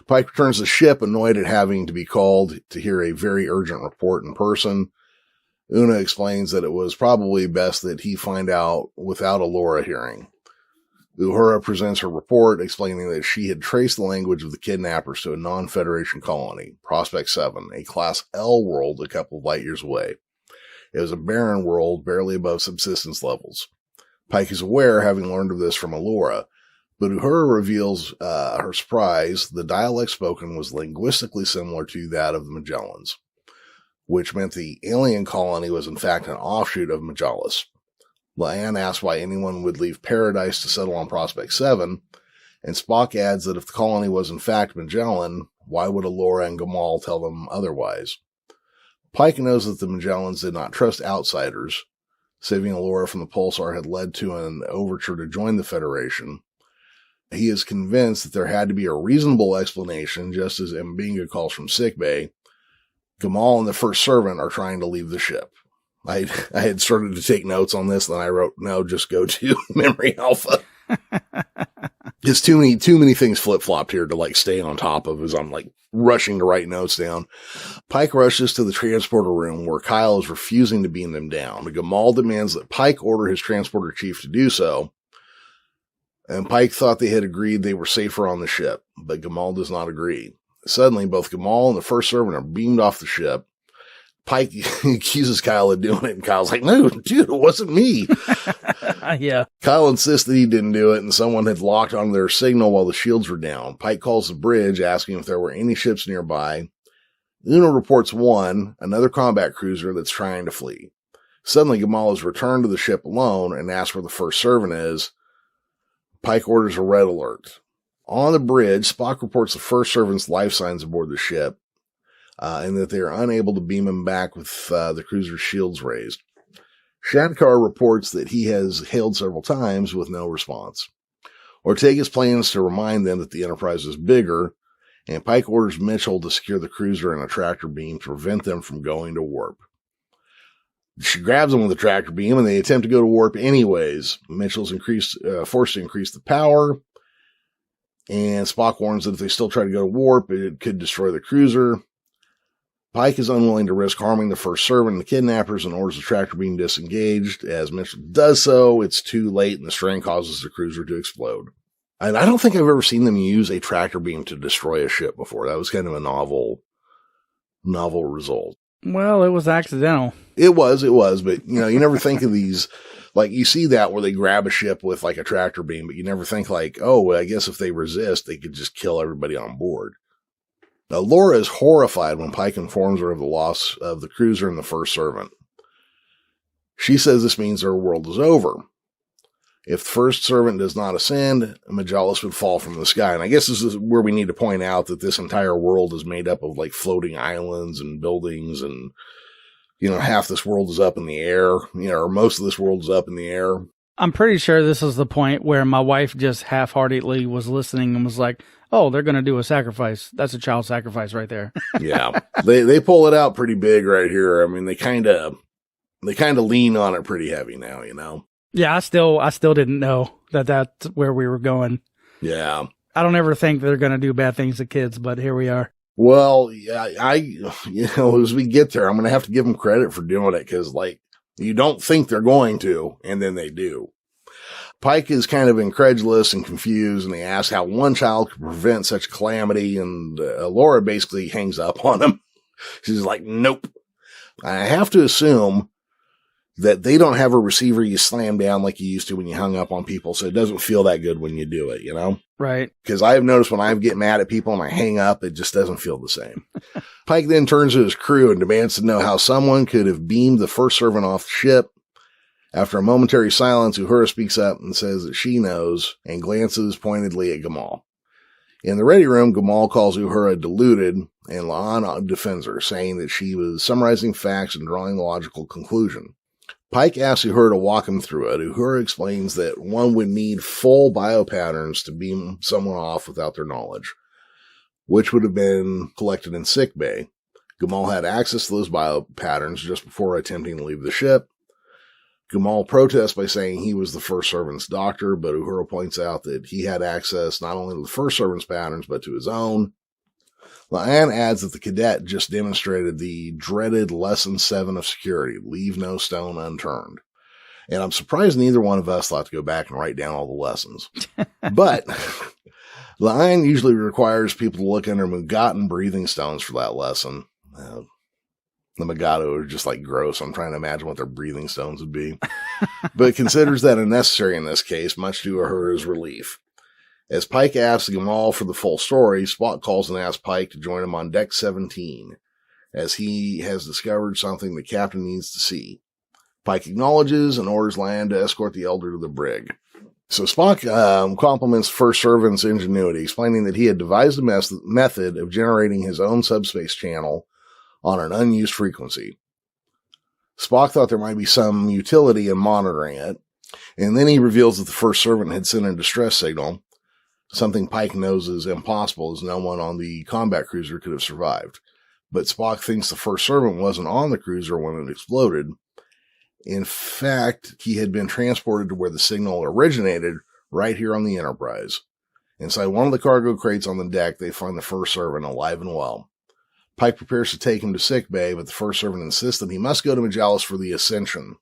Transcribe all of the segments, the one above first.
Pike returns to the ship, annoyed at having to be called to hear a very urgent report in person. Una explains that it was probably best that he find out without Uhura hearing. Uhura presents her report, explaining that she had traced the language of the kidnappers to a non-Federation colony, Prospect 7, a Class L world a couple of light years away. It was a barren world, barely above subsistence levels. Pike is aware, having learned of this from Uhura, but Uhura reveals her surprise. The dialect spoken was linguistically similar to that of the Magellans, which meant the alien colony was in fact an offshoot of Majalis. La'an asks why anyone would leave Paradise to settle on Prospect 7, and Spock adds that if the colony was in fact Magellan, why would Uhura and Gamal tell them otherwise? Pike knows that the Magellans did not trust outsiders. Saving Uhura from the Pulsar had led to an overture to join the Federation. He is convinced that there had to be a reasonable explanation, just as M'Benga calls from sickbay. Gamal and the First Servant are trying to leave the ship. I had started to take notes on this, then I wrote, no, just go to Memory Alpha. It's too many things flip-flopped here to stay on top of as I'm rushing to write notes down. Pike rushes to the transporter room where Kyle is refusing to beam them down. Gamal demands that Pike order his transporter chief to do so. And Pike thought they had agreed they were safer on the ship, but Gamal does not agree. Suddenly, both Gamal and the First Servant are beamed off the ship. Pike accuses Kyle of doing it, and Kyle's like, no, dude, it wasn't me. Yeah. Kyle insists that he didn't do it, and someone had locked on their signal while the shields were down. Pike calls the bridge, asking if there were any ships nearby. Una reports one, another combat cruiser that's trying to flee. Suddenly, Gamal is returned to the ship alone and asks where the First Servant is. Pike orders a red alert. On the bridge, Spock reports the First Servant's life signs aboard the ship, and that they are unable to beam him back with the cruiser's shields raised. Shankar reports that he has hailed several times with no response. Ortegas plans to remind them that the Enterprise is bigger, and Pike orders Mitchell to secure the cruiser in a tractor beam to prevent them from going to warp. She grabs them with a tractor beam, and they attempt to go to warp anyways. Mitchell's forced to increase the power, and Spock warns that if they still try to go to warp, it could destroy the cruiser. Pike is unwilling to risk harming the First Servant and the kidnappers and orders the tractor beam disengaged. As Mitchell does so, it's too late, and the strain causes the cruiser to explode. And I don't think I've ever seen them use a tractor beam to destroy a ship before. That was kind of a novel result. Well, it was accidental. It was, but you never think of these, you see that where they grab a ship with a tractor beam, but you never think oh, I guess if they resist, they could just kill everybody on board. Now, Laura is horrified when Pike informs her of the loss of the cruiser and the First Servant. She says this means their world is over. If the First Servant does not ascend, Majalis would fall from the sky. And I guess this is where we need to point out that this entire world is made up of floating islands and buildings, and half this world is up in the air, or most of this world is up in the air. I'm pretty sure this is the point where my wife just half-heartedly was listening and was like, oh, they're going to do a sacrifice. That's a child sacrifice right there. Yeah. They pull it out pretty big right here. I mean, they kind of lean on it pretty heavy now, Yeah, I still didn't know that that's where we were going. Yeah. I don't ever think they're going to do bad things to kids, but here we are. Well, yeah, as we get there, I'm going to have to give them credit for doing it, because you don't think they're going to, and then they do. Pike is kind of incredulous and confused, and he asks how one child could prevent such calamity, and Laura basically hangs up on him. She's like, nope. I have to assume that they don't have a receiver you slam down like you used to when you hung up on people, so it doesn't feel that good when you do it, Right. Because I've noticed when I get mad at people and I hang up, it just doesn't feel the same. Pike then turns to his crew and demands to know how someone could have beamed the First Servant off the ship. After a momentary silence, Uhura speaks up and says that she knows, and glances pointedly at Gamal. In the ready room, Gamal calls Uhura deluded, and La'an defends her, saying that she was summarizing facts and drawing a logical conclusion. Pike asks Uhura to walk him through it. Uhura explains that one would need full biopatterns to beam someone off without their knowledge, which would have been collected in sickbay. Gamal had access to those biopatterns just before attempting to leave the ship. Gamal protests by saying he was the first servant's doctor, but Uhura points out that he had access not only to the first servant's patterns, but to his own. La'an adds that the cadet just demonstrated the dreaded Lesson 7 of security, leave no stone unturned. And I'm surprised neither one of us thought to go back and write down all the lessons. But La'an usually requires people to look under Mugatten breathing stones for that lesson. The Mugato are just like gross. I'm trying to imagine what their breathing stones would be. But considers that unnecessary in this case, much to Uhura's relief. As Pike asks Gamal for the full story, Spock calls and asks Pike to join him on Deck 17, as he has discovered something the captain needs to see. Pike acknowledges and orders La'an to escort the Elder to the brig. So Spock compliments First Servant's ingenuity, explaining that he had devised a method of generating his own subspace channel on an unused frequency. Spock thought there might be some utility in monitoring it, and then he reveals that the First Servant had sent a distress signal, something Pike knows is impossible as no one on the combat cruiser could have survived. But Spock thinks the First Servant wasn't on the cruiser when it exploded. In fact, he had been transported to where the signal originated, right here on the Enterprise. Inside one of the cargo crates on the deck, they find the First Servant alive and well. Pike prepares to take him to sickbay, but the First Servant insists that he must go to Majalis for the Ascension.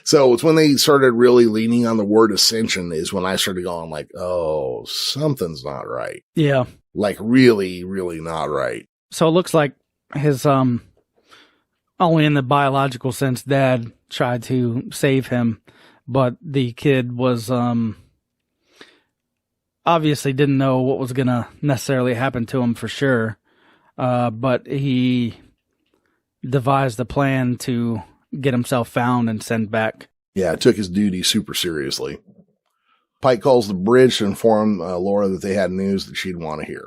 So it's when they started really leaning on the word Ascension is when I started going like, oh, something's not right. Yeah. Like really, really not right. So it looks like his, only in the biological sense, dad tried to save him, but the kid was, obviously didn't know what was going to necessarily happen to him for sure. But he devised a plan to get himself found and sent back. Yeah, took his duty super seriously. Pike calls the bridge to inform Laura that they had news that she'd want to hear.